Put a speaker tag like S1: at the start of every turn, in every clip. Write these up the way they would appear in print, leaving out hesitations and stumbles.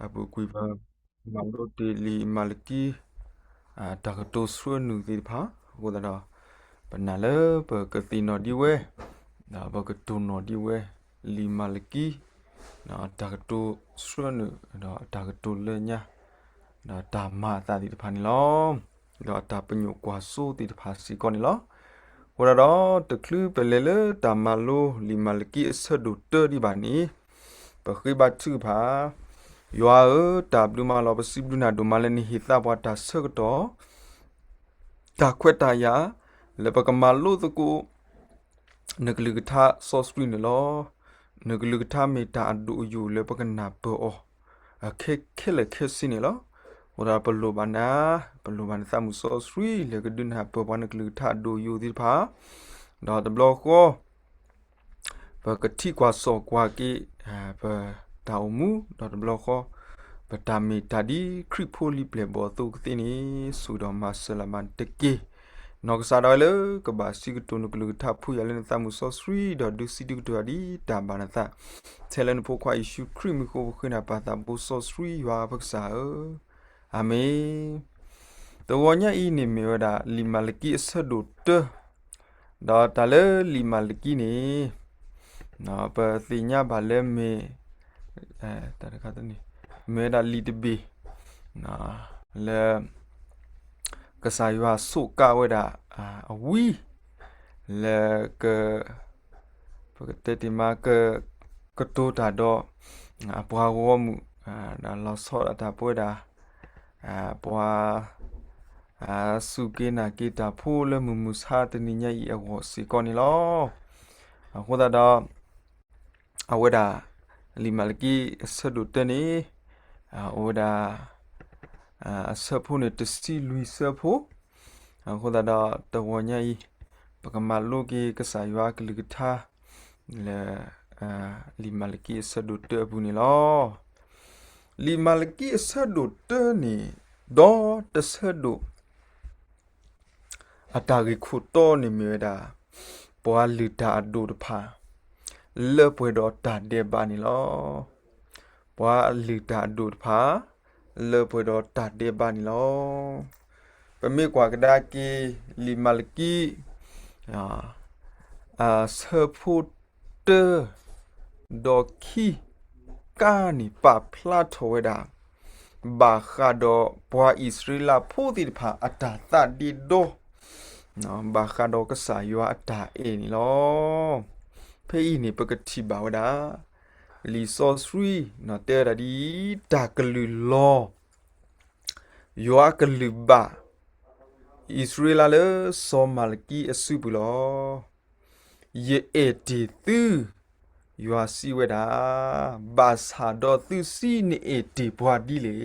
S1: Abu Quiver Mando de li Maliki Dagato Sunu di Pa Wodada Banale Berkatino diwe Na Bagatuno diwe li Maliki Na Dagato Sunu Na Dagato lenya Na Dama tadi depan lo Da da penyu kuasu di depan si koni lo Wodada teklu pelele Damalo li Maliki sedu te di bani Berkibatu pa Yoa tablu ma lo basiblu na do malani hita bwata sekto ta kweta ya le bakamalu tuku negligita so screen lo negligita meta adu yu le bakana bo akhe khele khesini lo ora pelu bana samu so screen le gdun ha bo bana negligita adu yu di pha da the block ko bakati kwa so kwa ki ba taumu da the block ko Batami tadi kripoli plebo tu kini sudah masalaman teki. Nok sadale ke basi kutu nuklu tapu yalen tamu sosri da du sidu tu adi tambanata. Telen pokwa isu krimi ko kena pata bu sosri wa paksa. Ame. Tawanya ini mewada lima lagi sedut. Da tale lima lagi ni. Na petinya balem me. Tadi kata ni. Meda lidbe na le kasaywa suka weda wi le ke pagete ma ke to ta do apwa wo mu na lo so ta poda apwa suke na kita phu le mu musa tani nya yi awo si ko ni lo ko da do aweda limalki sadu tani Oda sepo ne testi lui sepo Koda da tawanya I Pakamalu ki kasaywa kiligita Le limalki sadute buni lo Limalki sadute ni Do te sadu Atagi kuto ni meda Poa lita adu depa Le puedo ta deba ni lo Wa lita dud pa le podo ta de ban lo pemi kwa kada ki limalki seput doki kani pa plato weda ba khado bwa israela pudi pa atata di do no ba khado ka sa yo ata e ni lo phe ni pagati ba weda Li so sri na tera di taklu lo yo aklu ba Israel le so malki asubulo ye eti tu yo asi weda ba sa do tu si ni eti bwa di le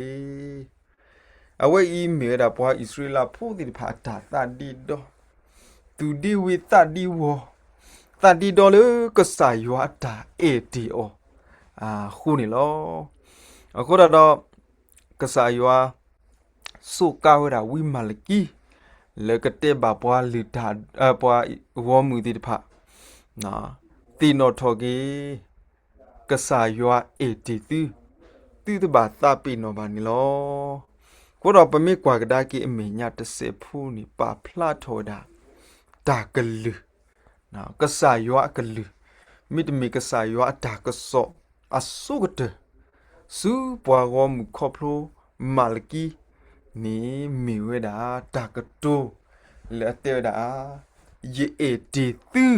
S1: awe I me da bwa Israel pho di pha ta di do tu di wi ta di wo ta di do le ka sa yo ata eti o khu ni lo ko da do kasaywa su ka wada wi malki le kate ba bwa lita bwa wo mu di pha na ti no thoge kasaywa 82ti de ba ta pi no ba ni lo ko do pa mi kwa gda ki ame nya te se phu ni pa phla thoda ta klu na kasaywa klu mi de mi kasaywa ta ka so Asugate su pwa gom koplo malki ni miweda takato le teda ye eti tu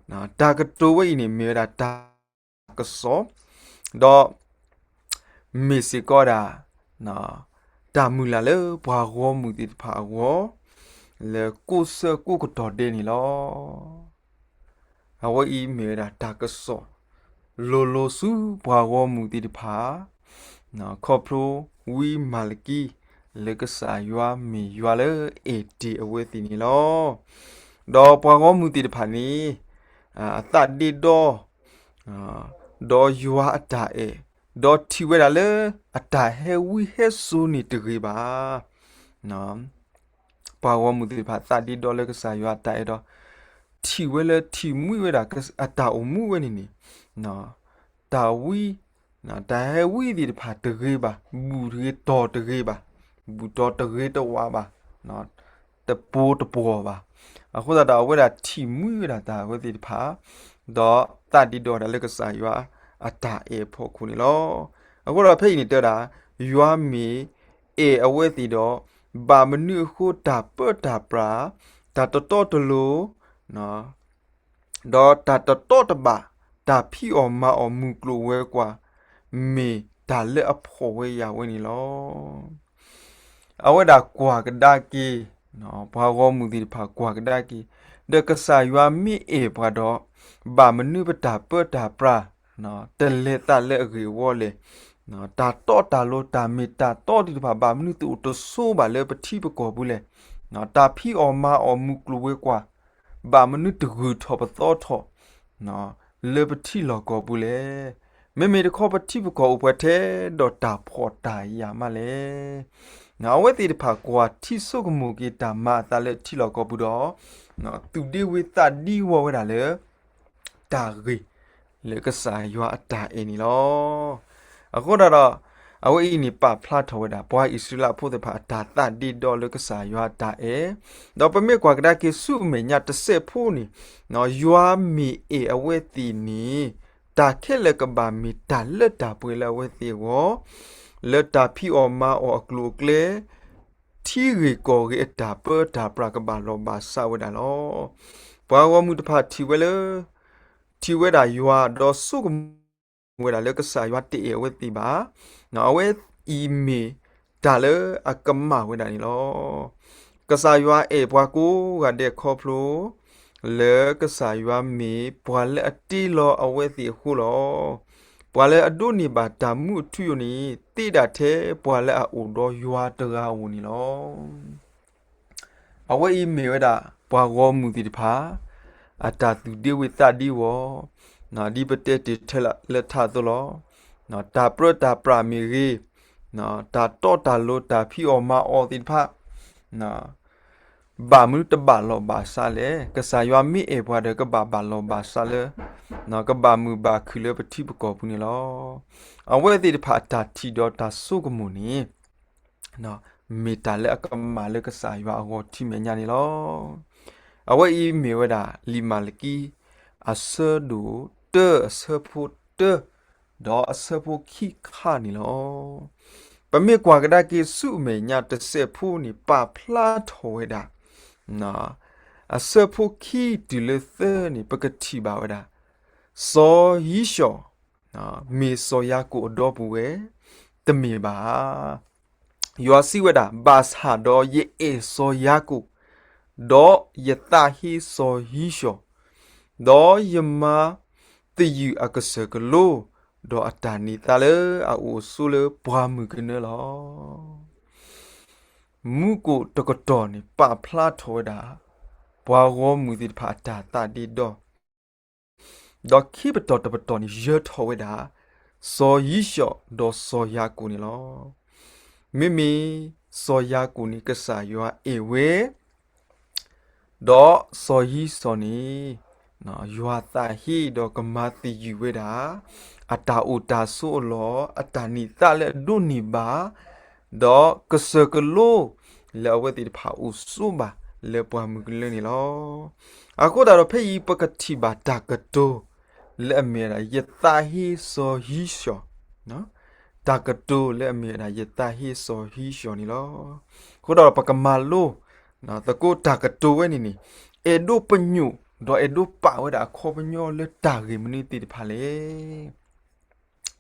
S1: na takato we ni miweda takaso do misikoda na tamula le pwa gom ti pha wo le kusa ku ko to de ni lo awo I miweda takaso Lolo su bwa wo mu ti pha na khopro wi malki le ka sa ywa mi ywa le eti awe ti ni lo do bwa wo mu ti pha ni ata di do ywa ata e do ti we da le ata he wi he su ni ti ba na bwa wo mu ti pha ta di do le ka sa ywa ata e do ti we le ti mu we da ka ata o mu we ni no ta wi နော်ဒါဝီဒီဖာတရေပါဘူးရေတော်တရေပါဘူးတော်တရေတော့ဝါပါနော်တပိုးတပေါ်ပါအခုဒါဝဲတာတီမူရတာဝဲဒီဖာတော့တတိတော်တယ်လက်ကစားရွာအတာအေဖို့ခုနီလောအခုတော့ဖိတ်နေတော့တာရွာမီအေအဝဲတီတော့ဘာမနုခုတာပတ်တာပရာတာတော်တလို့နော်တော့တာတော်တပါတာဖီအော်မာအော်မူကလိုဝဲကွာမေဒါလက်အဖို့ဝဲရဝဲနီလောအဝဲတာကွာကဒါကီနော်ဘာကောမူဒီဖာကွာကဒါကီဒကဆာရွာမီအေဘွားတော့ဘာမနုပတာပတ်တာပရာနော်တလက်တလက်အကေဝောလေနော်တာတော့တာလို့တာမီတာတော့ဒီဖာဘာမနုတူတဆိုးပါလေပတိပကောဘူးလေနော်တာဖီအော်မာအော်မူကလိုဝဲကွာဘာမနုတူထောပတော့ထောနော်လေပတိလောကောဘူးလေမေတခေါပတိပကောဥပထဲတော့တာဖော်တာရမလဲနော်ဝဲတိတဖာကွာတိဆုကမူကီတာမတာလေတိလောကောဘူးတော့နော်သူဒီဝေတာဒီဝဝဲတာလေတာရီလေကစားရွာအတာအင်းနီလောအခုတော့အဝဲအင်းနီပဖလာထောဝဲတာဘွားဣစရလဖို့တဖာတာတဒီတော့လေကစားရွာတာအဲတော့ပမေကွာကဒါကေစုမေညတဆက်ဖို့နီနော်ရွာမီအေအဝဲတီနီတာခဲလကဘာမီတာလက်တာပွေလဝဲတီကိုလက်တာဖီအော်မာအော်ကလုကလေတီရီကိုရီတာပတ်တာပရကဘာလောဘာဆာဝဲတာလောဘွားဝမှုတဖာတီဝဲလေတီဝဲတာရွာတော့စုကဝဲတာလေကစားရွာတီအဝဲတီပါနော်ဝဲအီမီဒါလေအကမဝဲတာနီလောကစားရွာအေဘွားကိုကတဲ့ခေါဖလိုလေကစားရွာမီဘွာလေအတီလောအဝဲတီခုလောဘွာလေအဒုနီဘာတာမှုထူယနီတိတာတဲ့ဘွာလေအိုတော့ရွာတကားဝနီလောအဝဲအီမီဝဲတာဘွာကောမူတီတဖာအတာသူဒီဝိတဒီဝနော်ဒီပတက်တီထက်လက်ထသလောနော်တာပရတာပရာမီရီနော်တာတော့တာလို့တာဖီအော်မာအော်တီဖာနော်ဘာမှုတဘာလောဘာဆာလေကစားရွာမိအေဘွားတဲ့ကဘာလောဘာဆာလေနော်ကဘာမှုဘာခလပတိပကောပူနီလောအဝဲတီတဖာတာတီတော့တာဆုကမှုနီနော်မီတာလေအကမာလေကစားရွာဟောတီမညာနီလောအဝဲအီမေဝဒါလီမာလကီအဆဒူတေအဆဖုတေဒေါ်အဆဖုခိခါနီလောပမေကွာကဒါကေစုမေညာတဆေဖူနီပါဖလာထောဝဲဒါနော်အဆဖုခိဒီလေသနီပကတိပါဝဲဒါစောဟီရှောနော်မေစောယာကိုအတော်ဘူးဝဲတမေပါယောစီဝဲဒါဘာသာဒေါ်ယေအေစောယာကိုဒေါ်ယတာဟီစောဟီရှောဒေါ်ယမတီယူအကဆကလိုဒေါ်အတာနီတလေအိုဆူလေဘွားမှုကနေလောမူကိုတကတော်နေပဖလာထောတာဘွားရောမူဒီဖာတာတာဒီဒေါ်ခိပတော်တပတော်နေရထောဝဲတာစောဟီရှောဒေါ်စောယာကိုနေလောမိမိစောယာကိုနေကစားရွာအေဝဲဒေါ်စောဟီစောနီနော်ယွာတာဟီဒေါ်ကမာတီယူဝဲတာအတာအိုတာဆိုလောအတာနီတလက်ဒုနီဘာဒေါ်ကစကလိုလေဝဲတီဖာဥဆုဘာလေပွားမကလနီလောအခုတော့ဖေးပကတိဘာတာကတိုလေအမေရာယတာဟီဆိုဟီရှောနော်တာကတိုလေအမေရာယတာဟီဆိုဟီရှောနီလောခုတော့ပကမာလိုနော်တကိုတာကတိုဝဲနီအေဒိုပညုဒေါ်အေဒိုပါဝဲတာခေါပညောလေတာရီမနီတီတဖာလေ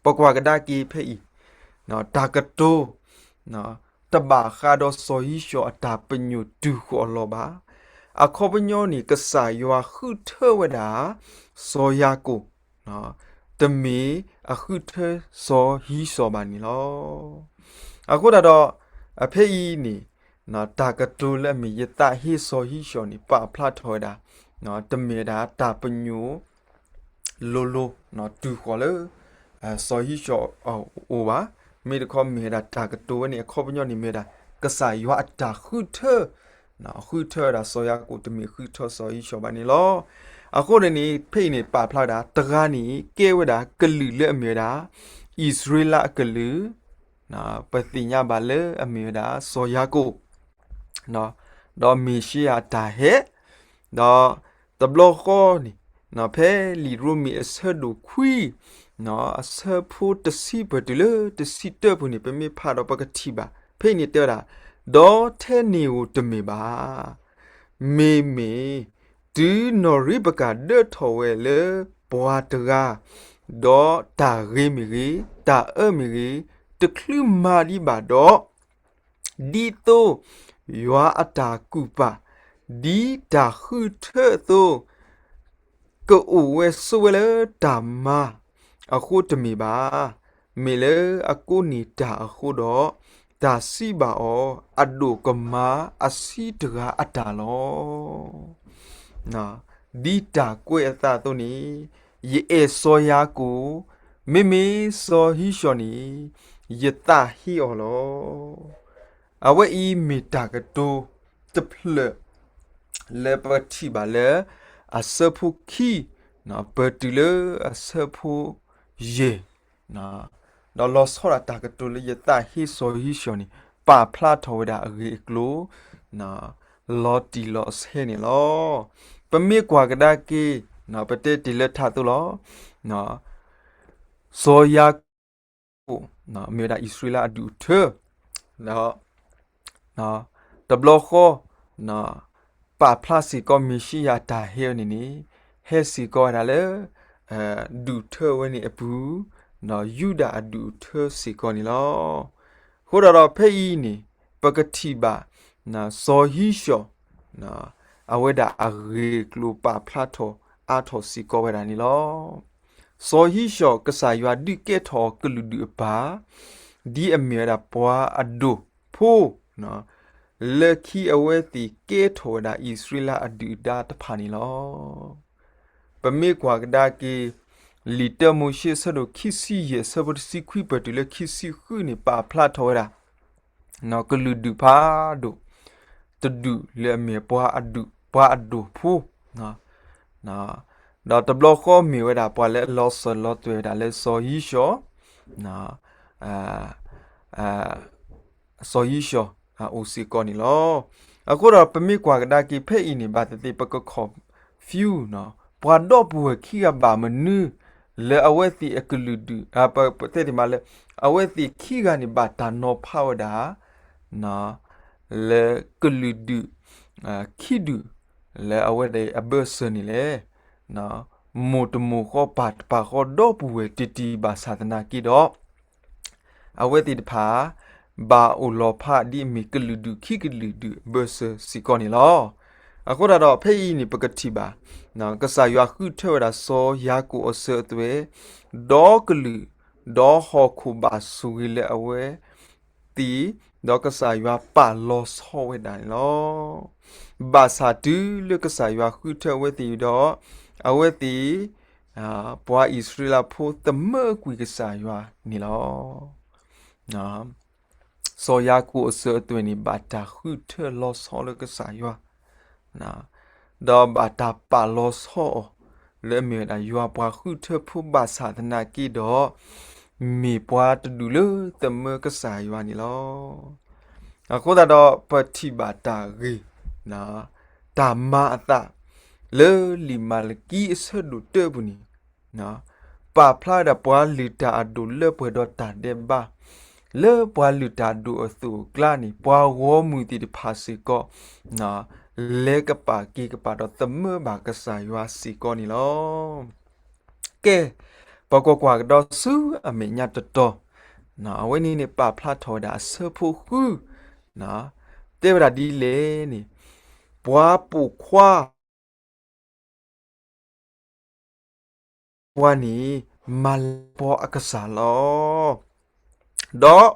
S1: ပကွာကဒါကီဖေးနော်တာကတိုနော်တဘာခါဒိုဆိုဟီရှောအတာပညုဒူခေါ်လောပါအခေါပညောနီကဆာယွာခုထဲဝဲတာစောယာကိုနော်တမီအခုထဲစောဟီစောပါနီလောအခုတော့အဖေးနီနော်တာကတိုလက်မီယတာဟီစောဟီရှောနီပဖလာထောတာနော်တမေတာတာပညိုလိုလိုနော်တူခေါ်လေစောဟီရှောအိုပါမေတခေါ်မေတာတာကတိုနေခေါ်ပညောနေမေတာကစားရွာအတာခုထဲနော်ခုထဲတာစောရကိုတမေခုထဲစောဟီရှောပါနေလောအခုနေဖိနေပဖလာတာတကားနီကဲဝဲတာကလူလက်အမေတာ อิสราเอลกลือนะปฏิญญาบาเลอเมดาโซยาโกเนาะดอมีชียตาเฮดอตบลอโคนี่นะเพลีรูมีเสดูคุยเนาะเสพูตสีบดเลตสีเตบุนี่เป็นมีพาดอปกติบาเพนี่เตอราดอเทนิวตเมบาเมดูนอริบกาเดทอเวเลปวาตราดอตาเรมิรีตามิรีตะคลืมมาดิบาดอดีโตยัวอัตากุปะดีตาฮือเธอโตก็อูเวสเวเลตามาอะคูตมีบาเมเลอะคูนีตาอะคูดอตาซีบาออะดูกมาอะซีตราอัตาลอนะดีตากวยอัตาตัวนี้เยเอโซยากูมิโซฮิชอนีเยตาฮิออลอအဝဲဤမီတာကတိုတဖလလေပတိပါလေအစဖုခီနော်ပတိလေအစဖုယေနော်တော့လောဆောရတာကတိုလေယတာဟီဆိုဟီရှောနီပါဖလာထောဒါအဂေကလိုနော်လောတီလောဆဲနေလောပမေကွာကဒါကေနော်ပတေတီလက်ထတူလောနော်ဆိုယာကိုနော်မေဒါဣသရေလအဒူเธอနော်နော်တဘလခောနော်ပါပလစီကောမီရှိယာတာဟဲနီဟဲစီကောဒါလေဒူเธอဝနီအပူနော်ယူဒာအဒူเธอစီကောနီလောဟိုတော့ဖဲဤနီပကတိပါနော်ဇောဟီရှောနော်အဝဲဒါအရေကလူပါပလထောအာထောစီကောဝဲဒါနီလောဇောဟီရှောကဆာယွာဒီကေထောကလူဒူပါဒီအမေရာပွာအဒူဖိုးနော်လေခီအဝဲတီကေထောဒါဣသရေလအဒူဒါတဖာနီလောပမေကွာကဒါကေလီတမိုရှိဆဒိုခိစီယေဆဘတ်စီခွိပတူလေခိစီခုနေပါဖလာထောရာနော်ကလူဒူဖာဒိုတဒူလေမေပွာအဒူဖူနော်ဒါတဘလခောမီဝဲဒါပွာလေလောဆလောတွဲဒါလေဆိုဟီရှောနော်ဆိုဟီရှောအိုစီကောနီလောအခုတော့ပမိကွာကဒါကိဖဲ့အင်းနေပါတတိပကခောဖျူနော်ပွာတော့ဘူခိကဘာမနူလေအဝဲစီအကလူဒူပတဲ့ဒီမှာလေအဝဲစီခိကနေဘာတာနောဖောက်ဒါနော်လေကလူဒူခိဒူလေအဝဲတဲ့အဘဆနီလေနော်မိုတမိုခောပတ်ပါခောတော့ဘူတီတီဘာသာသနာကိတော့အဝဲတီတဖာဘာအိုလောဖာဒီမီကလူဒူခိကလူဒူဘဆစီကောနီလောအခုတော့ဖေးနီပကတိပါနော်ကဆာယွာခုထောရာဆောယာကိုအဆသွေဒေါကလူဒေါဟခုဘာဆူလေအဝဲတီဒေါကဆာယွာပါလောဆောဝဲဒိုင်လောဘာသာတူလကဆာယွာခုထောဝဲတီတော့အဝဲတီပွာဣသရေလဖို့တမကွေကဆာယွာနီလောနော်ဆိုယာကူအစအတွင်းဘာတာခုထလောဆောလကဆာယွာနော်ဒေါ်ဘာတာပါလောဆောလေမေဒါယွာပွားခုထဖူဘာသာသနာကီတော့မေပွားတဒူလတမကဆာယွာနီလောအခုတော့ပတိဘာတာရီနော်တာမအတလေလီမာလကီအစဒူတေဘူးနီနော်ပါဖလာdaပွားလီတာအဒူလေပွေတော့တာတဲ့ဘာလေပွားလူတာဒူအစုကလာနီပွားဝေါ်မူတီတဖာစီကောနော်လေကပါကီကပါတော့တမဘာကဆာယွာစီကောနီလောကဲပကောကွာတော့ဆူအမေညတ်တော်နော်အဝင်းနေပါဖလာထော်ဒါဆဖို့ခုနော်တေဗရာဒီလေနီပွားပူခွာပွားနီမလပေါ်အကဆာလောတော့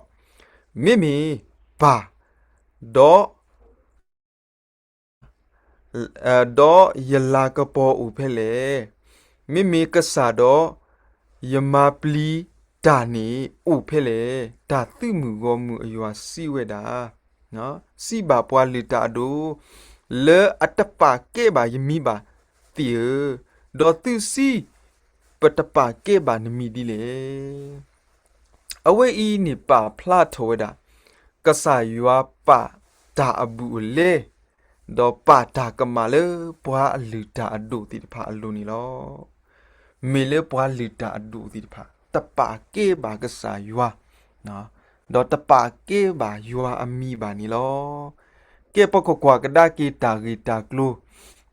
S1: မိပါတော့တော့ယလာကပေါ်ဥဖဲလေမိကဆာတော့ယမပလီတာနီဥဖဲလေဒါသိမှုကောမှုအယွာစီဝဲတာနော်စီပါပွားလီတာဒိုလေအတပါကဲပါယမိပါတီတော့သူစီပတပါကဲပါနမီဒီလေ away ni pa plato weda kasa yua pa ta abu le do pa ta kamale pwa lita adu ti pha alu ni lo me le pwa lita adu ti pha ta pa ke ba kasa yua no do ta pa ke ba yua ami ba ni lo ke pa ko kwa ka da ke ta ri ta klo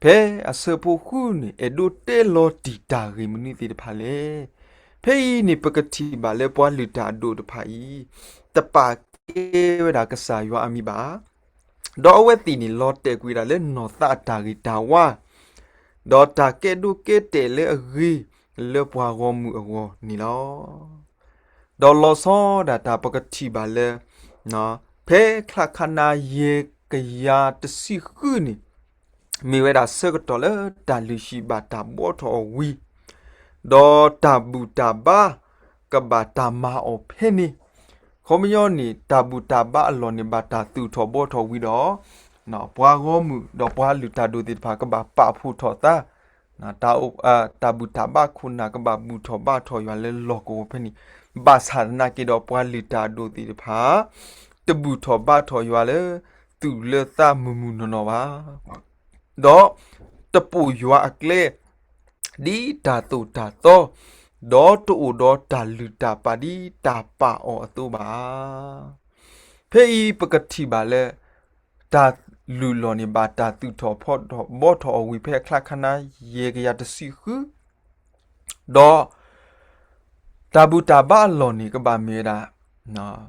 S1: phe ase phu khu ni edu te lo ti ta ri mu ni ti pha le phe ni pakati ba le pwa lita adu ta pha yi ta pa ke weda kasa yua ami ba do we ti ni lo te kwi da le no ta ta ri ta wa do ta ke du ke te le ri le pwa go mu go ni lo do lo so da ta pakati ba le no phe kha khana ye ka ya ta si khu ni mi we da se ko to le ta lu shi ba ta bo tho wi do ta bu ta ba ka ba ta ma o phe niခေါမယောနီတာဘူတာဘာအလောနီဘာတာသူထောဘောထောဝီတော့နော်ဘွားရောမှုတော့ဘွားလူတာဒိုတိဖာကဘာပဖူထောတာနော်တာအိုတာဘူတာဘာခုနာကဘာဘူထောဘာထောရွာလဲလောကိုဖနီဘာသာနာကေတော့ဘွားလူတာဒိုတိဖာတဘူထောဘာထောရွာလဲသူလေသမမူနော်ပါတော့တပူရွာအကလေဒီတာတူတာတော့ဒေါ်တူဒေါ်တာလူတာပါဒီတာပါအောအတူပါဖေးပကတိပါလေတာလူလောနေပါတာသူထော်ဖော့တော့ဘောထော်ဝီဖဲခလခနာရေကရတစီခုဒေါ်တာဘူတာဘာလောနေကဘာမေတာနော်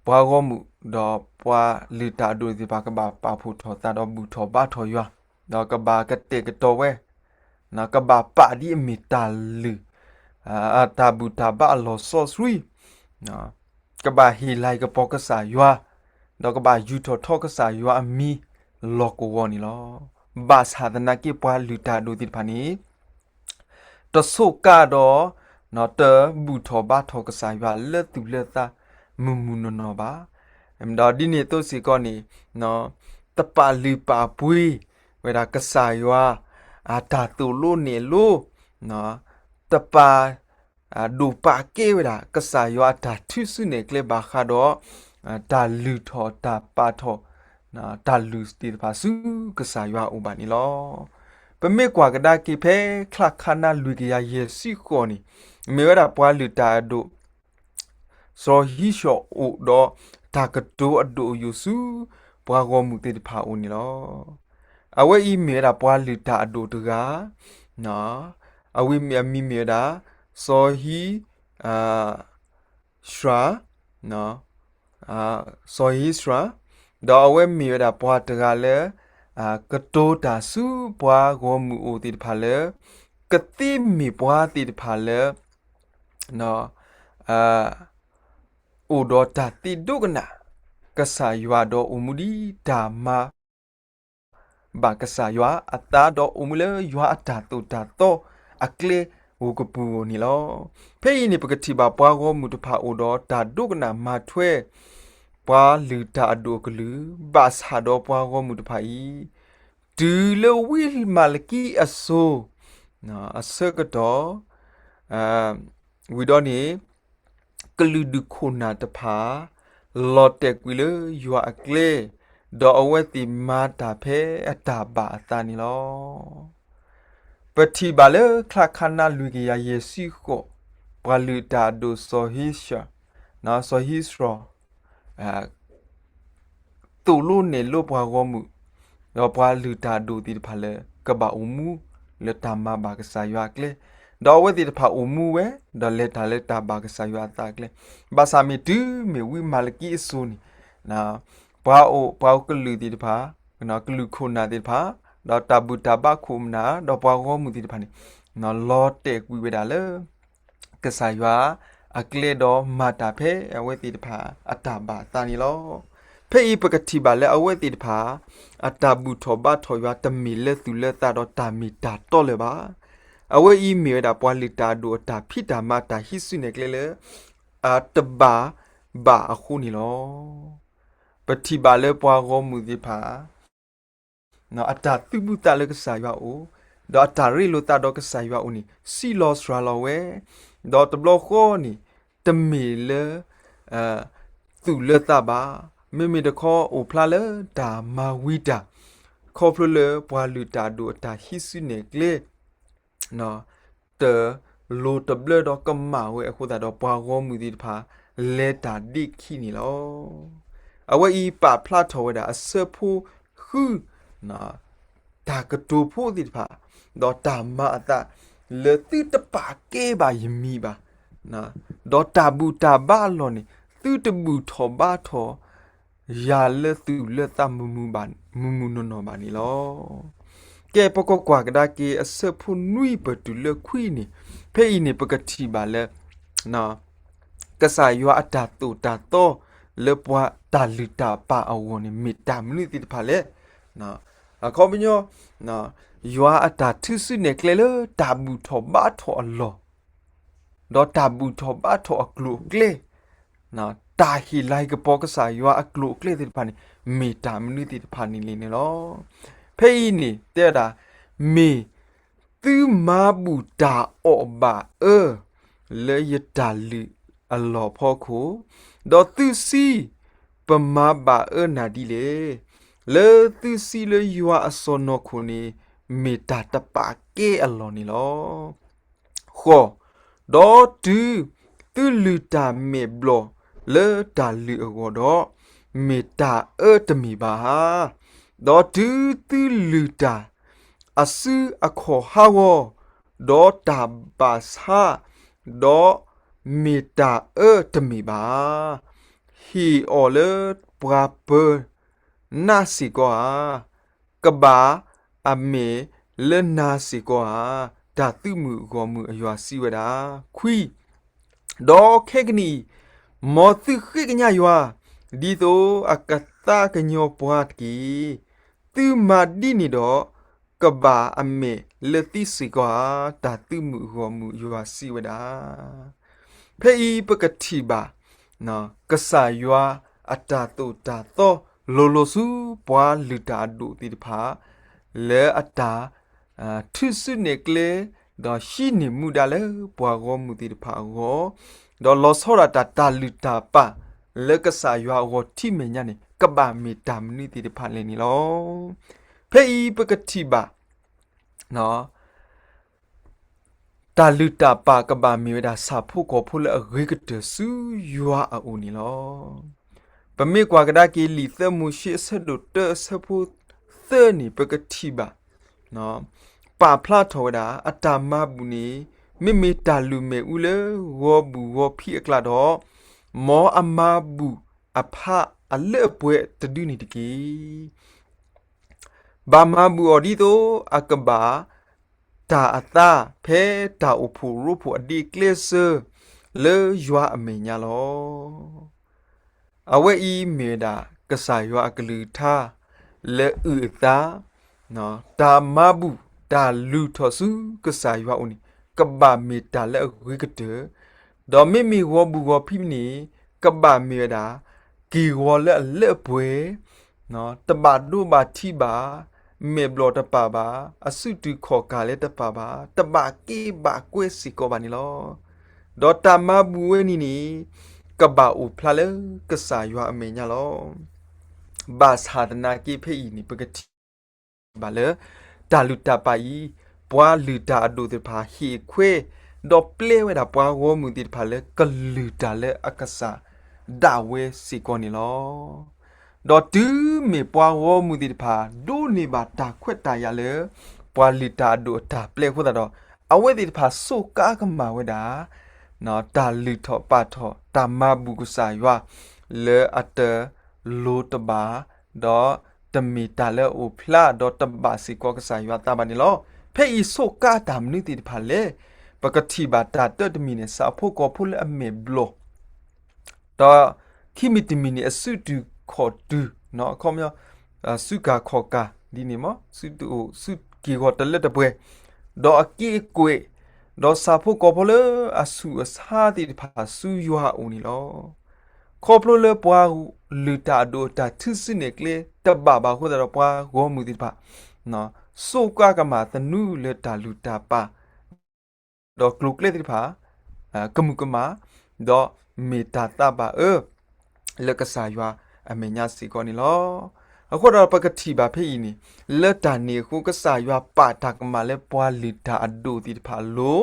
S1: ဘွားကောမှုဒေါ်ဘွားလူတာဒိုဒီပါကဘာပါဖို့ထော်တာတော့ဘူထော်ဘာထော်ရွာဒေါ်ကဘာကတဲ့ကတော်ဝဲနော်ကဘာပါဒီမီတာလူတာဘူတာဘာလောဆော့ဆွီနော်ကဘာဟီလိုက်ကပေါကဆာယွာတော့ကဘာယူထော်ထောကဆာယွာအမီလောကိုဝနီလောဘာသာဒနာကေပွာလူတာဒိုတိဖာနီတဆုကတော့နော်တဘူထောဘာထောကဆာယွာလက်တူလက်တာမူမူနော်ပါအမ်ဒါဒီနေတော့စီကောနီနော်တပါလီပါပွေဝေဒါကဆာယွာအာတာတူလို့နေလို့နော်တပါဒူပါကေဝဒကဆာယောအတာထုစုနေကလေဘာခါတော့တာလူထောတာပါထောနာတာလူစတီပါစုကဆာယောဥပါနီလောပမေကွာကဒါကိဖဲခလခနာလူကရယေစီခေါနီမေဝဒပွားလူတာဒိုဆိုဟီရှောအိုတော့တာကတိုအဒိုယူစုပွားကောမှုတေတဖာအိုနီလောအဝဲဤမေဝဒပွားလူတာအဒိုတကနော်အဝိမြမီမေဒါဆိုဟီရှရာနော်ဆိုဟီရှရာဒေါ်အဝဲမေဒါပွားတကလည်းကတိုတာစုပွားကိုမူအိုတိဖာလေကတိမီပွားတိဖာလေနော်အိုဒေါ်တာတိဒုကနာကဆာယွာဒေါ်အူမူဒီဒါမာဘာကဆာယွာအတာဒေါ်အူမူလေယွာအတာတူတာတော့အကလေဝကပူနီလောဖေးနေပကတိပါပွားကိုမူတဖာအိုတော့ဒါဒုကနာမာထွဲပွားလူတာဒုကလူဘာသာတော့ပွားကိုမူတဖာဤဒူလဝီမာလကီအဆိုနော်အစကတော့ဝီတော့နေကလူဒုခုနာတဖာလော်တက်ကွီလေယူအကလေဒေါ်အဝဲတိမာတာဖဲအတာဘာအတာနီလောပတိပါလေခလခနာလူကရယေစီကိုပလူတာဒိုဆိုဟီရှာနော်ဆိုဟီစရောတူလို့နေလို့ပွားကောမှုတော့ပွားလူတာဒိုတိဖာလေကဘာအူမူလက်တမဘာကဆာယွာကလေတော့ဝဲတိဖာအူမူဝဲတော့လက်တာလက်တာဘာကဆာယွာတာကလေဘာသာမီတူမီဝီမာလကီအဆူနီနော်ပွားအိုပွားကလူတိဖာနော်ကလူခုနာတိဖာတော့တဘူတဘခုမနာတော့ပွားကောမှုတိဖာနီနော်လော့တက်ကွီဝဲတာလေကဆာယွာအကလေတော့မာတာဖဲအဝဲတိဖာအတာဘာတာနီလောဖေးပကတိပါလေအဝဲတိဖာအတာဘူထောဘထောယွာတမီလက်သူလက်တာတော့တာမီတာတော့လေပါအဝဲအီမေဒါပွားလီတာဒိုတာဖိတာမတာဟိဆုနေကလေအတဘာဘာအခုနီလောပတိပါလေပွားကောမှုတိဖာနော်အတာသူမှုတာလေကဆာယွာအိုဒေါ်တာရီလိုတာတော့ကဆာယွာအိုနီစီလောစရာလောဝဲဒေါ်တဘလခိုနီတမီလေ သူเลตาบาไม่ตะขอโอพลาเลดามาวิดาขอพลเลปวาลูตาดูตาฮิสุเนกเลเนาะเตโลตบเลดอกกมาเวအခုตาดอปวาโกมุติพาเลตาดิခိนี่ลอအဝဲဤပါဖလာထောဝဒအစဖူခုနာတာကတူဖို့ဒီဖာဒေါ်တာမအတာလေတိတပါကေပါယမီပါနာဒေါ်တာဘူတာဘာလောနေသူတဘူထောဘာထောယာလေသူလေတမမူဘာမူနော်ဘာနီလောကဲပကောကွာကဒါကေအစဖူနွိပတူလေခွီနီဖေးနီပကတိပါလေနာကဆာယောအတာတူတာတော့လေပွားတာလူတာပါအဝနေမီတာမနစ်တိဖာလေနော်ခေါပညောနော်ယွာအတာထုစုနေကလေလတာဘူးထောဘာထောအလောဒေါ်တာဘူးထောဘာထောအကလုကလေနော်တာဟီလိုက်ကပေါကစားယွာအကလုကလေတိဖာနေမီတာမနစ်တိဖာနေလေနော်ဖေးနေတဲ့တာမီသူမာဘူးတာအောဘာလေယတာလူအလောဖောခုဒေါ်သူစီပမာဘာနာဒီလေသူစီလေယွာအစောနခုနေမေတာတပါကေအလောနီလောခောဒေါ်သူလူတာမေဘလောလေတာလူအောတော့မေတာတမီပါဒေါ်သူလူတာအဆူအခောဟာဝဒေါ်တာဘာစာဒေါ်မေတာတမီပါဟီအော်လေပရာပနာစီကွာကဘာအမေလနာစီကွာဒါသူမှုကောမှုအယွာစီဝဒါခွီဒေါ်ခေကနီမောသူခိကညာယွာဒီတိုအကတာကညောပွားကီသူမာဒီနီတော့ကဘာအမေလတိစီကွာဒါသူမှုကောမှုယွာစီဝဒါဖေးပကတိပါနော်ကဆာယွာအတာတူတာတော့လိုစုပွားလူတာဒူတိဖာလဲအတာထုစုနေကလေဒေါ်ရှိနေမှုဒါလဲပွားကောမှုတိဖာကောဒေါ်လောဆောရတာလူတာပါလဲကဆာယွာကိုတိမညာနေကဘာမီတာမနီတိဖာလဲနီလောဖေးပကတိပါနော်တာလူတာပါကဘာမီဝဒါစာဖို့ကိုဖို့လဲရေကတဆူယွာအူနီလောပမေကွာကဒါကီလီသမူရှိဆဒုတဆဖို့သနီပကတိပါနော်ပါဖလာထောဒါအတာမဘူးနီမိတာလူမေဦးလေဝဘူဝဖိအကလာတော့မောအမဘူးအဖအလဲပွဲတဒူနီတကီဘာမဘူးအော်ဒီတိုအကဘာတာအတာဖဲတာအဖူရဖူအဒီကလစ်လေယွာအမေညာလောအဝဲဤမေဒါကဆာယွာကလူထားလေဥတာနော်တာမဘူးတာလူထောစုကဆာယွာဦးနီကဘာမေတာလေဝိကတေဒေါ်မီဝဘူဝဖိမနီကဘာမေဒါကီဝလေပွဲနော်တဘာဒူဘာတိဘာမေဘလောတပါပါအစုတူခေါ်ကလည်းတပါပါတဘာကေဘာကွဲစီကောဘာနီလောဒေါ်တာမဘူးဝဲနီကဘာဥဖလာလေကဆာယွာအမေညာလောဘာသာဒနာကိဖေးနီပကတိဘာလေတာလူတာပါဤပွာလူတာအဒုတဖာဟီခွေဒေါ်ပလေဝဲတာပွာဝမှုတိဖာလေကလူတာလေအကဆာဒါဝဲစီကောနီလောဒေါ်တူမေပွာဝမှုတိဖာဒိုနေဘာတာခွက်တာရလေပွာလူတာဒိုတာပလေခွတာတော့အဝဲတိဖာဆိုကာကမာဝဲတာနော်တာလူထောပါထောတာမဘူးကဆာယွာလေအတလိုတဘာဒေါ်တမီတာလေအိုဖလာဒေါ်တဘာစီကောကဆာယွာတာဘာနီလောဖေးဆိုကာတာမနီတိဖာလေပကတိဘာတာတမီနေစာဖို့ကောဖို့လေအမေဘလောတော့ခိမီတမီနေအစုတူခေါ်တူနော်ခေါမြောစုကာခေါ်ကာဒီနေမစုတူစုကီခေါ်တလက်တပွဲတော့အကီကွေဒေါ်စာဖို့ကောဖို့လေအစုအစာတိဖာဆူယွာဦးနီလောခေါပလိုလေပွားလူတာဒိုတာထုစနေကလေတဘာဘာခိုတော့ပွားဂောမှုတိဖာနော်ဆိုကာကမာတနုလေတာလူတာပါဒေါကလုကလေတိဖာကမှုကမာဒေါ မေတာတာပါလက်ကစားရွာအမေညာစီကောနီလောအခုတော့ပကတိပါဖေးနီလက်တန်နေခုကစားရွာပါတာကမလဲပွာလီတာအဒူတီဖာလို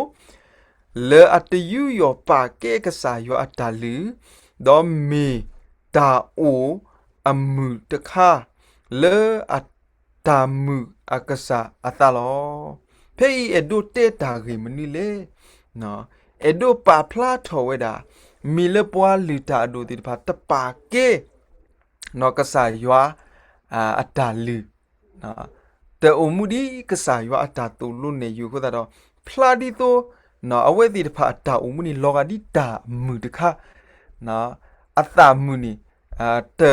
S1: လေအတယူယောပါကေကစားရွာအတလူဒေါ်မီတာအိုအမှုတခါလေအတာမှုအကစားအတလောဖေးအဒူတေတာဂီမနီလေနော်အဒူပါဖလာထောဝဲတာမီလပွာလီတာအဒူတီဖာတပါကေနော်ကစားရွာအတာလူနော်แต่อมุดีกษายว่าอัตตุลุเนอยู่ก็တော့ဖလာဒီတိုနော်အဝဲတိတဖာအတာအမှုနီလောကဒီတာမှုတခနော်အတာမှုနီတဲ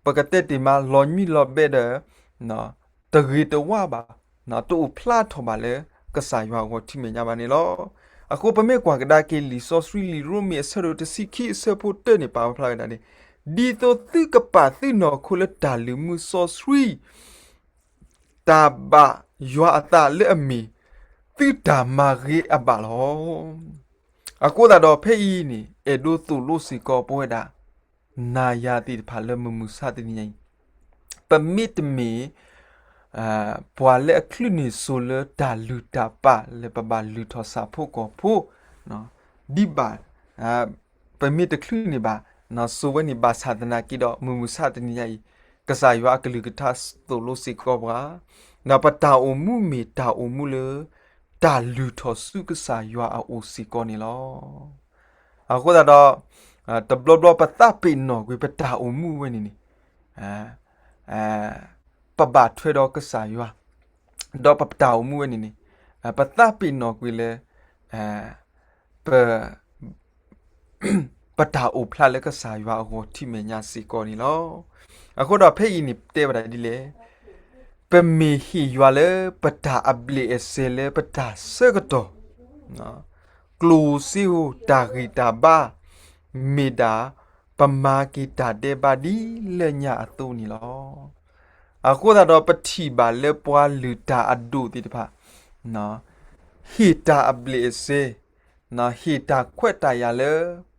S1: ပကတဲ့ဒီမှာလောမီလောဘဲဒနော်တဂီတဝပါနော်တူဖလာထောပါလေကษายว่าကိုထိမညာပါနေလောအခုပမေကွာကဒါကေလီဆိုစရီလီရိုမီဆရိုတစီခီဆပိုတဲနေပါဖလာတာနေဒီတိုတိကပါသိနော်ခုလတာလူမှုဆိုစရီตาบะยัวตาเลอมีติดามารีอบาลอกูตาดอเพอีนี่เอดูตุลุสิกอป่วยดานายาติพาเลมุสาตินี่ปะมิตมีปัวเลคลุนิโซเลดาลุตาปะเลปะบาลุทอสาผู้กอผู้เนาะดิบาปะมิตคลุนิบาเนาะโซเวนิบาสาตนากิดอมุสาตินี่กษายว่ากลือกทัสตุลุสิกอบรานาปตาอมุเมตาอมุเลตาลูทอสุกษายว่าโอสิกอนี่ลอအခုတော့တဘလဘပတာပိနော်ကွေပတာအမှုဝဲနေနေပပထွေတော့ကစားရွာတော့ပတာအမှုဝဲနေနေပတာပိနော်ကွေလေပတာအဖလာလေကစားရွာဟိုတိမညာစီကောနီလောအခုတော့ဖေးနီတဲပါဒီလေပမေဟီရွာလေပတာအဘလီအစလေပတာစကတော့နော်ကလူစီဟူတာဂီတာဘာမေဒါပမာကီတာတေဘာဒီလေညာအတူနီလောအခုတော့ပတိပါလေပွာလူတာအဒူတိတဖာနော်ဟီတာအဘလီအစနော်ဟီတာခွက်တာရလေ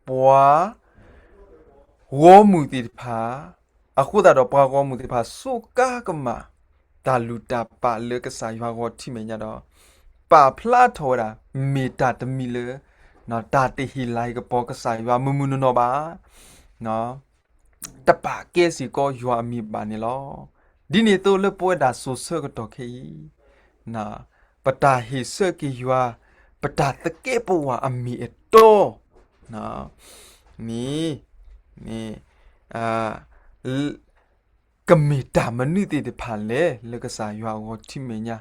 S1: ပွာဝေါ်မူတိတဖာအခုတော့ပွားကောမှုတိဖာစုကာကမတာလူတာပါလေကစားရွာကိုထိမညာတော့ပါဖလာထော်တာမေတာတမီလေနော်တာတိဟီလိုက်ပေါ်ကစားရွာမမှုနော်ပါနော်တပါကဲစီကိုရွာမီပါနေလောဒီနေတော့လေပွဲတာဆူဆကတော့ခေနော်ပတာဟီဆကီရွာပတာတကဲပွားအမီအတော့နော်မီကမေတာမနိတိတဖာလေလကစားရွာကိုထိမညာ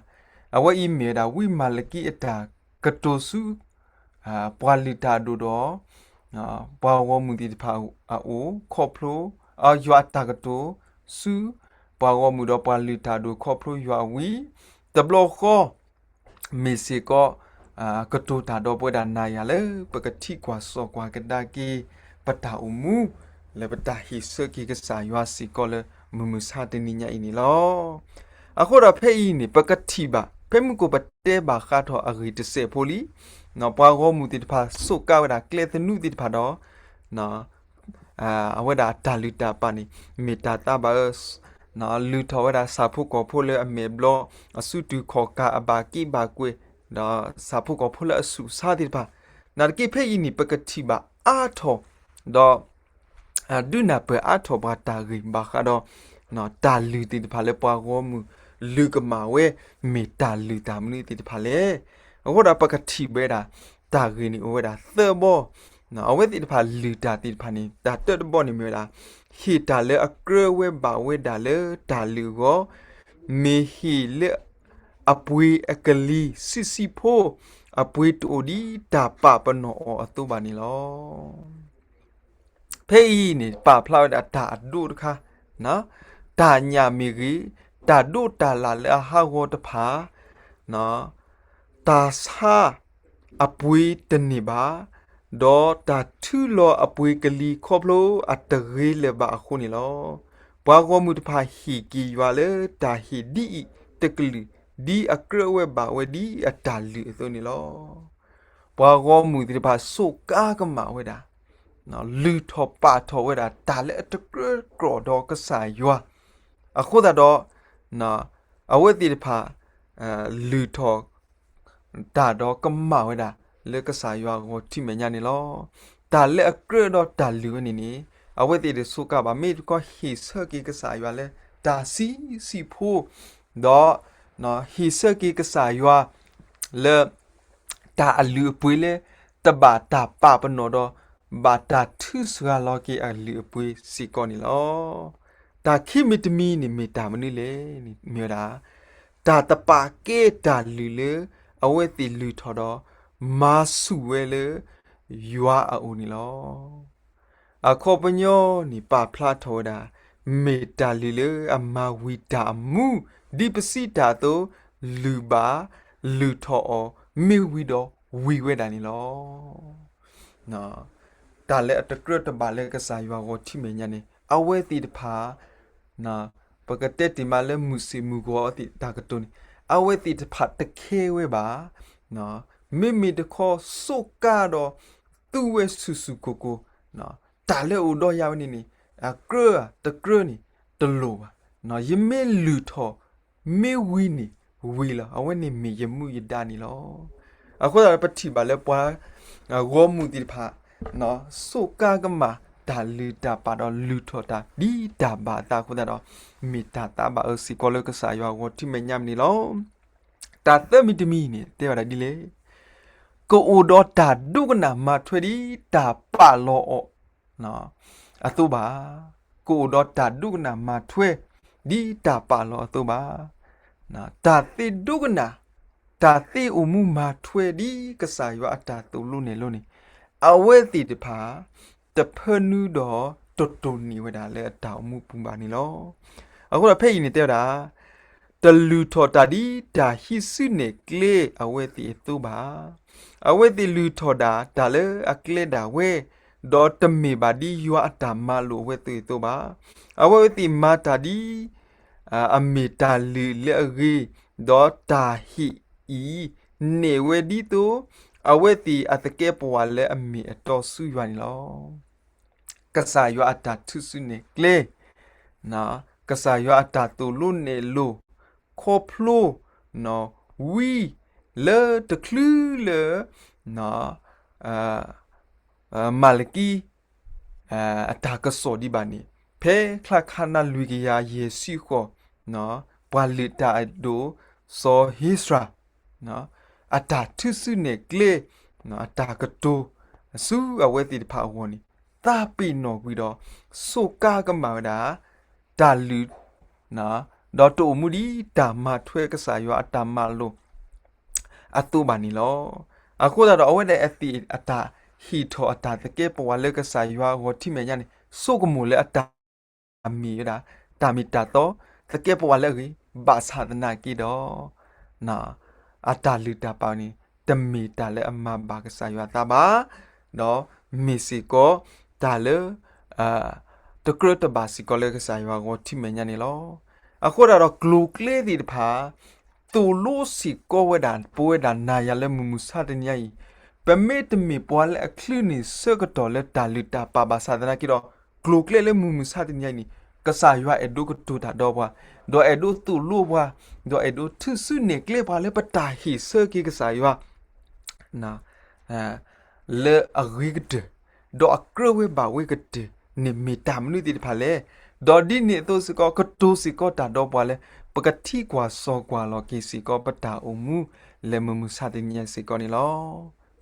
S1: အဝဲအီမေတာဝိမာလကီအတာကတိုစုပွာလီတာဒိုတော့ပွာဝမူတိတဖာအိုခေါပလိုရွာတာကတိုစုပွာဝမူတော့ပွာလီတာဒိုခေါပလိုရွာဝီတဘလောခောမေစီကောကတိုတာတော့ပွေတာနာရလေပကတိကွာစောကွာကဒါကီပတာအမှုလေပတာဟိစကီကစားရွာစီကောလေမမစာတနိညာအင်းလောအခုတော့ဖေးနေပကတိပါဖေးမှုကိုပတဲပါခါတော့အဂီတစေဖိုလီနော်ပွားကောမှုတိတဖာစုကဝဒါကလေသနုတိတဖာတော့နော်အဝဒါတာလူတာပါနေမေတာတာဘာနော်လူတော်ဝဒါစာဖို့ကောဖိုလေအမေဘလောအစုတူခေါ်ကအဘာကိဘာကွေနော်စာဖို့ကောဖိုလေအစုစာတိတဖာနာကိဖေးနေပကတိပါအာထောတော့ဒုနာပအထောဘာတာဂိဘာခါတော့နော်တာလူတိတဖာလေပွားကောမှုလူကမာဝဲမေတာလူတာမနိတိတဖာလေအခုတော့ပကတိပဲတာတာဂိနီဝဲတာသဘောနော်အဝဲတိတဖာလူတာတိတဖာနေတာတက်တဘောနေမြေတာဟီတာလေအကရဝဲဘာဝဲတာလေတာလူကိုမေဟီလေအပွေအကလီစီစီဖိုအပွေတူဒီတာပပနောအတူပါနေလောဖေးနေပါဖလောက်တာဒုတခါနော်တာညာမီကြီးတာဒုတာလာလေဟာဝတဖာနော်တာစာအပွေတနေပါဒေါ်တာထူလောအပွေကလီခေါပလိုအတရေလေပါအခုနေလောဘွားကောမှုတဖာဟီကီရွာလေတာဟီဒီတကလီဒီအကရဝဲပါဝဲဒီအတာလီဆိုနေလောဘွားကောမှုတဖာစုကာကမဝဲတာ နော်လူထောပါထောဝဲတာဒါလည်းအတကကရောတော့ကစားရွာအခုတော့နော်အဝဲတိတဖာလူထောဒါတော့ကမောက်ဝဲတာလေကစားရွာကိုထိမညာနေလောဒါလည်းအကရတော့ဒါလူနေနေအဝဲတိတဆုကပါမေကဟိဆကီကစားရွာလဲဒါစီဖိုးတော့နော်ဟိဆကီကစားရွာလေဒါအလူပွေလေတဘာတာပပနောတော့ဘာတာထုစရလောကီအလူပွေစီကောနီလောဒါခိမီတမီနီမီတာမနီလေနီမြေတာဒါတပါကေတာလူလေအဝဲတိလူထော်တော့မာစုဝဲလေယွာအူနီလောအခုပညောနီပါဖလာထော်တာမေတာလူလေအမဝီတာမူဒီပစီတာတော့လူပါလူထော်မေဝီတော့ဝီဝဲတာနီလောနော်ဒါလည်းအတကရတပါလဲကစားရွာကိုထိမညာနေအဝဲတိတဖာနော်ပကတက်တိမလဲမူစီမူကိုအတိဒါကတုန်အဝဲတိတဖာတခဲဝဲပါနော်မိတခေါ်စုကတော့သူ့ဝဲဆူဆူကိုနော်ဒါလည်းဦးတော့ရောက်နေနေအကရတကရနေတလို့ပါနော်ယမဲလူထော်မေဝီနေဝီလာအဝဲနေမေယမှုယဒါနီလောအခုတော့ပတိပါလဲပွားဂေါ်မှုတိတဖာနော်စုကမှာဒါလူတာပါတော့လူထော်တာဒီတာပါတာခုတော့မိတာတာပါအစီကောလကစားရွာကိုတိမညမ်နီလောတာသမီတမီနေတဲ့ရဒီလေကိုအိုတော့တာဒုကနာမထွေဒီတာပါလောနော်အတူပါကိုတော့တာဒုကနာမထွေဒီတာပါလောအတူပါနော်တာတိဒုကနာတာတိအမှုမထွေဒီကစားရွာအတာတူလို့နေလို့နေအဝဲတိတဖာတဖနူတော့တော်နီဝဒါလဲတောင်မှုပူပါနေလောအခုတော့ဖိတ်နေတဲ့တာတလူထော်တာဒီဒါဟိစုနေကလေအဝဲတိသူပါအဝဲတိလူထော်တာဒါလဲအကလေဒါဝဲဒေါ်တမေပါဒီယွာအတာမလို့ဝဲတိသူပါအဝဲတိမာတာဒီအမေတာလူလေရီဒေါ်တာဟိဤနေဝဲဒီတူအဝဲတိအတကဲပွာလဲအမေအတော်ဆူရွာနေလောကစားရွာအတာထုစုနေကလေနော်ကစားရွာအတာတူလို့နေလို့ခေါပလိုနော်ဝီလေတကလူလေနော်မာလကီအတာကစောဒီဘာနီဖဲခလခနာလူကရယေစီခေါနော်ဘွာလီတာဒိုစောဟိစရာနော်အတာထုစုနေကလေနော်အတာကတိုဆူအဝဲတိတဖာဝနီတာပိနော်ပြီးတော့စုကမာဒါလူနော်ဒေါ်တူမူဒီတာမထွဲကစားရွာအတာမလို့အတူပါနီလောအခုတော့အဝဲတဲ့အတီအတာဟီထောအတာတကဲပွားလကစားရွာဟောတိမညာနေစုကမူလေအတာအမီဒါတာမီတာတော့တကဲပွားလေဘာသာဒနာကီတော့နော်အတာလူတာပါနီတမီတာလေအမဘာကစားရွာတာပါနော်မီစီကိုဒါလေတကရတဘာစီကိုလေကစားရွာကိုတိမညာနေလောအခုတော့ဂလိုကလေးဒီတဖာတူလို့စီကိုဝဒန်ပွဲဒန်နာရလဲမမှုစတဲ့ညိပမေတမီပွားလဲအခလင်းစကတော်လဲတာလီတာပါပါစာဒနာကီတော့ဂလိုကလေးလဲမမှုစတဲ့ညိနီကစားရွာအဒုကတူတာတော့ဘွာဒေါ်အဒုတူလို့ဘွာဒေါ်အဒုထုစုနေကလေးပါလဲပတာဟီစကီကစားရွာနာလေအဂိကတဒေါ်အကရဝဲပါဝဲကတနေမီတာမနုတိတဖာလဲဒေါ်ဒီနေတော့စကောကတိုစီကောတာတော့ပွာလဲပကတိကွာစောကွာလောကီစီကောပတာအမှုလေမမှုစာတင်ညစီကောနီလော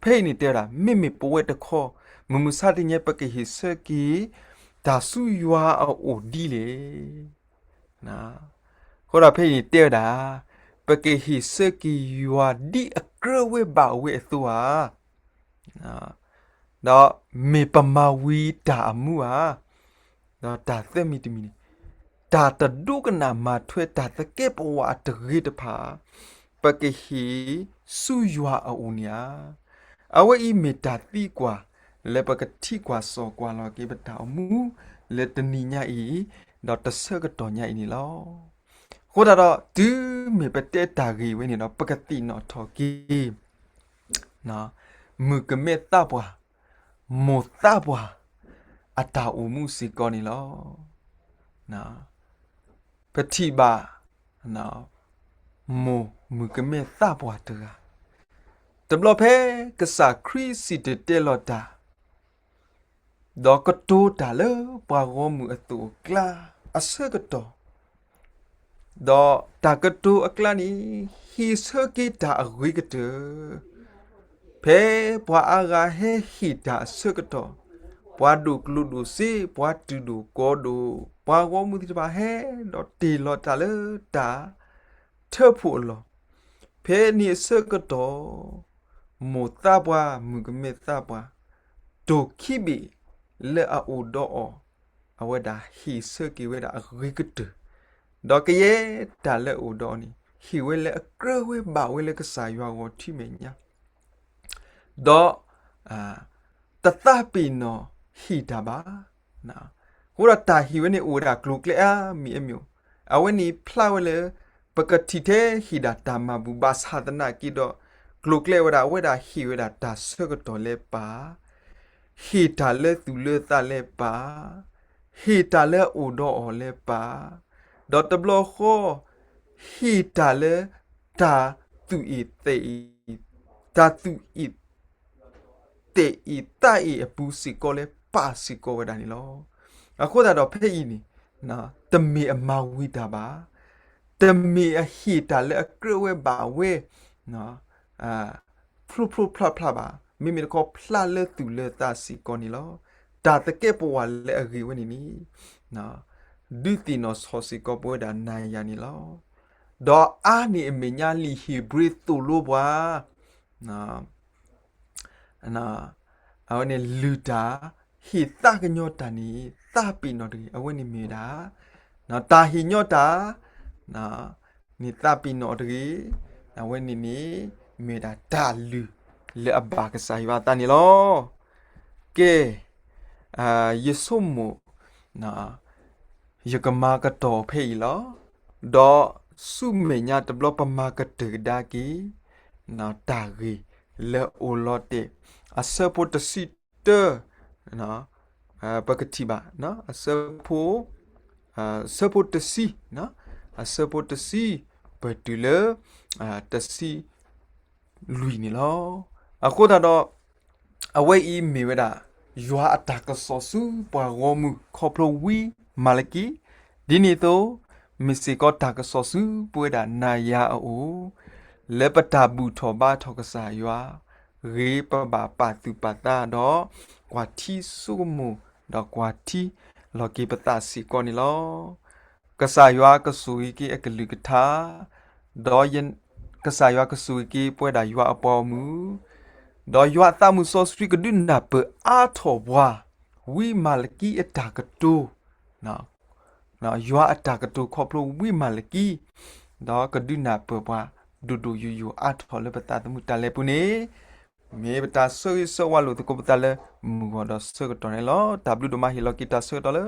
S1: ဖိနေတဲတာမိပွဲတခောမမှုစာတင်ညပကဟိစကီဒါဆူယွာအိုဒီလေနာခေါ်ရဖိနေတဲတာပကဟိစကီယွာဒီအကရဝဲပါဝဲသူဟာတော့မေပမာဝီတာအမှုဟာတော့ဒါသမီတမီဒါတဒုကနာမထွဲတာတကဲပွားတရီတဖာပကဟီဆူယွာအူနီယာအဝဲဤမေတာတိကွာလေပကတိကွာစောကွာလောကေပတာမူလေတနီညာဤတော့တဆကတော်ညာဤနီလောဟိုတော့ဒူးမေပတဲတာကြီးဝင်းနေတော့ပကတိနော်ထော်ကီနော်မူကမေတာပွားမောတာပွား ta u mu si ko ni lo na pati ba na mu ke me ta bwa ta de blo phe ka sa Chris si de lo ta do ko to ta le bwa go mu atu kla ase ko to do ta ko to akla ni hi se ki ta agwi ko to phe bwa aga he hi ta ase ko to bwa du klu du si bwa tu du ko du bwa go mu ti ba he do ti lo ta le ta the phu lo phe ni ase ko to mo ta bwa mu ke me ta bwa do ki bi le a o do o a we da hi se ki we da agwi ko to do ke ye ta le o do ni hi we le akre we ba we le ka sa ywa go thi me nya do ta ta pi no hi da ba na ho ra ta hi we ni o da glu kle a mi a myo a we ni phla we le pakati the hi da ta ma bu ba sa ta na ki do glu kle we da hi we da ta se ko to le pa hi ta le tu le ta le pa hi ta le o do o le pa do ta blo kho hi ta le ta tu i te i ta tu i te i ta i a pu si ko le pa si ko we da ni lo a kho da do phe i ni na ta mi a ma wi da ba ta mi a hi ta le a kre we ba we na plu pla ba mi mi ko pla le tu le ta si ko ni lo ta ta ke po wa le a ri we ni ni na du ti no so si ko po da na ya ni lo do a ni me nya li hebrew tu lo ba na a ne lu ta hi ta ka nyo ta ni ta pi no de a we ni me da na ta hi nyo ta na ni ta pi no de a we ni me da ta lu le abba ka sa ywa ta ni lo ke yesu mo na yekama ka to phe lo do su me nya de blo pa ma ka de da ki na ta gi le o lo te a support the sister na pa ka ti ba na a support the si na a support the si but tu le the si lui ni lo a ko da do a we i me we da ywa attack so su pa go mu khoplo wi malaki dini to misi ko ta ka so su pwe da na ya o le pata bu tho ba tho ka sa ywa re pa ba pa tu pa ta do kwa thi su mu do kwa thi lo ki pata si ko ni lo ka sa ywa ka su ki akalu ka tha do yen ka sa ywa ka su ki pwe da ywa apo mu do ywa ta mu so street ka du na pe a tho bwa wi malaki eta ka tu na ywa eta ka tu khoplo wi malaki do ka du na pe bwa du yu a tho le pata mu ta le pu ne me bata so wa lo ko bata le mu go do so ko to ne lo w do ma hi lo ki ta so to le